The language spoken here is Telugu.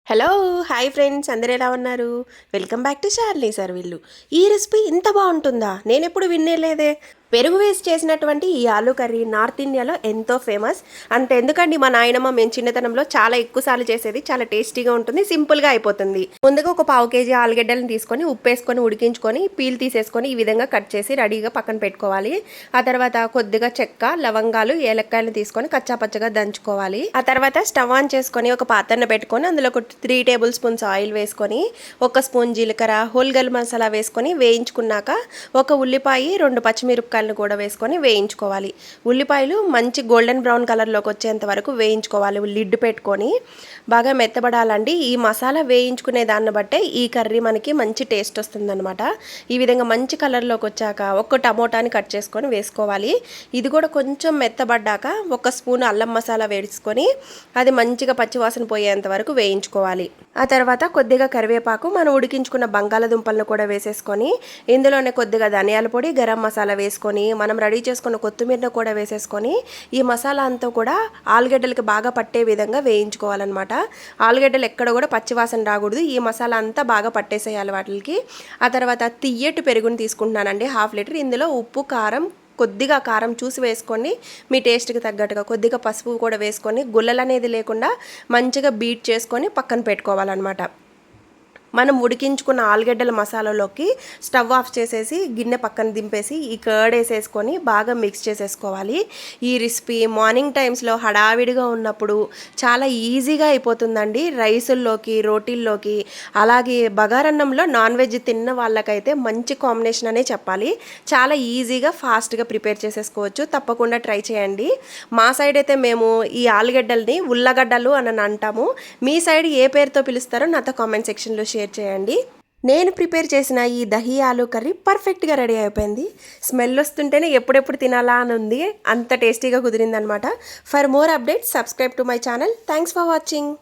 హలో హాయ్ ఫ్రెండ్స్, అందరు ఎలా ఉన్నారు? Welcome back to surely సర్విల్లు. ఈ రెసిపీ ఇంత బాగుంటుందా? నేను ఎప్పుడు వినలేదే. పెరుగు వేసి చేసినటువంటి ఈ ఆలూ కర్రీ నార్త్ ఇండియాలో ఎంతో ఫేమస్. అంత ఎందుకండి, మా నాయనమ్మ మేము చిన్నతనంలో చాలా ఎక్కువసార్లు చేసేది. చాలా టేస్టీగా ఉంటుంది, సింపుల్గా అయిపోతుంది. ముందుగా ఒక పావు కేజీ ఆలుగడ్డలను తీసుకొని ఉప్పేసుకొని ఉడికించుకొని పీల్ తీసేసుకొని ఈ విధంగా కట్ చేసి రెడీగా పక్కన పెట్టుకోవాలి. ఆ తర్వాత కొద్దిగా చెక్క, లవంగాలు, ఏలక్కాయలు తీసుకొని కచ్చాపచ్చగా దంచుకోవాలి. ఆ తర్వాత స్టవ్ ఆన్ చేసుకొని ఒక పాత్రను పెట్టుకొని అందులో ఒక 3 టేబుల్ స్పూన్స్ ఆయిల్ వేసుకొని ఒక స్పూన్ జీలకర్ర, హోల్ గరం మసాలా వేసుకొని వేయించుకున్నాక ఒక ఉల్లిపాయ, 2 పచ్చిమిరపకాయలు కూడా వేసుకొని వేయించుకోవాలి. ఉల్లిపాయలు మంచి గోల్డెన్ బ్రౌన్ కలర్లోకి వచ్చేంత వరకు వేయించుకోవాలి. లిడ్ పెట్టుకొని బాగా మెత్తబడాలండి. ఈ మసాలా వేయించుకునే దాన్ని బట్టే ఈ కర్రీ మనకి మంచి టేస్ట్ వస్తుందన్నమాట. ఈ విధంగా మంచి కలర్లోకి వచ్చాక ఒక టమోటాని కట్ చేసుకొని వేసుకోవాలి. ఇది కూడా కొంచెం మెత్తబడ్డాక ఒక స్పూన్ అల్లం మసాలా వేసుకొని అది మంచిగా పచ్చివాసన పోయేంత వరకు వేయించుకోవాలి. ఆ తర్వాత కొద్దిగా కరివేపాకు, మనం ఉడికించుకున్న బంగాళదుంపలను కూడా వేసేసుకొని ఇందులోనే కొద్దిగా ధనియాల పొడి, గరం మసాలా వేసుకొని మనం రెడీ చేసుకున్న కొత్తిమీరను కూడా వేసేసుకొని ఈ మసాలా అంతా కూడా ఆలుగడ్డలకి బాగా పట్టే విధంగా వేయించుకోవాలన్నమాట. ఆలుగడ్డలు ఎక్కడ కూడా పచ్చివాసన రాకూడదు. ఈ మసాలా అంతా బాగా పట్టేసేయాలి వాటికి. ఆ తర్వాత తియ్యటి పెరుగుని తీసుకుంటున్నానండి, 1/2 లీటర్. ఇందులో ఉప్పు, కారం, కొద్దిగా కారం చూసి వేసుకోండి, మీ టేస్ట్కి తగ్గట్టుగా. కొద్దిగా పసుపు కూడా వేసుకొని గుల్లలు అనేది లేకుండా మంచిగా బీట్ చేసుకొని పక్కన పెట్టుకోవాలన్నమాట. మనం ఉడికించుకున్న ఆలుగడ్డల మసాలాలోకి స్టవ్ ఆఫ్ చేసేసి గిన్నె పక్కన దింపేసి ఈ కర్డ్ వేసేసుకొని బాగా మిక్స్ చేసేసుకోవాలి. ఈ రెసిపీ మార్నింగ్ టైమ్స్లో హడావిడిగా ఉన్నప్పుడు చాలా ఈజీగా అయిపోతుందండి. రైసుల్లోకి, రోటీల్లోకి, అలాగే బగారన్నంలో నాన్ వెజ్ తిన్న వాళ్ళకైతే మంచి కాంబినేషన్ అనే చెప్పాలి. చాలా ఈజీగా ఫాస్ట్గా ప్రిపేర్ చేసేసుకోవచ్చు. తప్పకుండా ట్రై చేయండి. మా సైడ్ అయితే మేము ఈ ఆలుగడ్డల్ని ఉల్లగడ్డలు అని అంటాము. మీ సైడ్ ఏ పేరుతో పిలుస్తారో నాతో కామెంట్ సెక్షన్లో షేర్ చేయండి. నేను ప్రిపేర్ చేసిన ఈ దహీ ఆలూ కర్రీ పర్ఫెక్ట్గా రెడీ అయిపోయింది. స్మెల్ వస్తుంటేనే ఎప్పుడెప్పుడు తినాలా అని ఉంది. అంత టేస్టీగా కుదిరిందనమాట. For more updates subscribe to my channel. Thanks for watching.